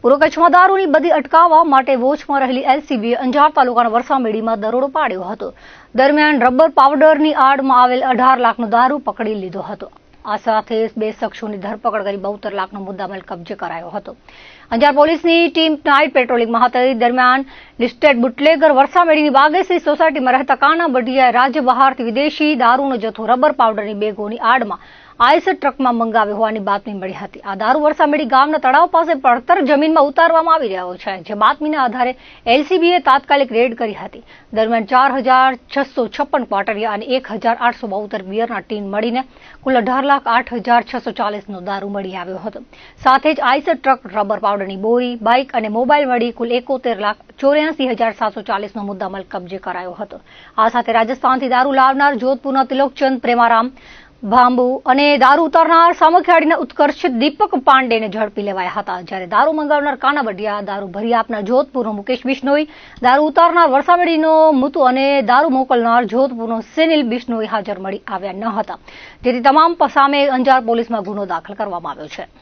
પૂર્વ કચ્છમાં દારૂની બધી અટકાવવા માટે વોચમાં રહેલી એલસીબીએ અંજાર તાલુકાના વરસામેડીમાં દરોડો પાડ્યો હતો. દરમિયાન રબર પાવડરની આડમાં આવેલ 18 લાખનો દારૂ પકડી લીધો હતો. આ સાથે 2 શખ્સોની ધરપકડ કરી 72 લાખનો મુદ્દામાલ કબજે કરાયો હતો. અંજાર પોલીસની ટીમ નાઇટ પેટ્રોલિંગમાં હતી. દરમિયાન લિસ્ટેડ બુટલેગર વરસામેડીની બાગેશ્રી સોસાયટીમાં રહેતા કાના બઢિયાએ રાજ્ય બહારથી વિદેશી દારૂનો જથ્થો રબર પાવડરની બેગોની આડમાં આઈસર ટ્રકમાં મંગાવ્યો હોવાની બાતમી મળી હતી. આ દારૂ વરસામેડી ગામના તળાવ પાસે પડતર જમીનમાં ઉતારવામાં આવી રહ્યો છે, જે બાતમીના આધારે એલસીબીએ તાત્કાલિક રેડ કરી હતી. દરમિયાન 4656 ક્વાર્ટરિયા અને 1872 બિયરના ટીન મળીને કુલ 18,08,640નો દારૂ મળી આવ્યો હતો. સાથે જ આઈસર ટ્રક, રબર પાવડરની બોરી, બાઇક અને મોબાઈલ મળી કુલ 71,84,740નો મુદ્દામાલ કબજે કરાયો હતો. આ સાથે રાજસ્થાનથી દારૂ લાવનાર જોધપુરના તિલોકચંદ પ્રેમારામ ભાંબુ અને દારૂ ઉતારનાર સામખિયાળીના ઉત્કર્ષ દીપક પાંડેને ઝડપી લેવાયા હતા. જ્યારે દારૂ મંગાવનાર કાના બઢિયા, દારૂ ભરી આપનાર જોધપુરનો મુકેશ બિશ્નોઈ, દારૂ ઉતારનાર વરસામેડીનો મુતુ અને દારૂ મોકલનાર જોધપુરનો સેનિલ બિશ્નોઈ હાજર મળી આવ્યા ન હતા. જેથી તમામ સામે અંજાર પોલીસમાં ગુનો દાખલ કરવામાં આવ્યો છે.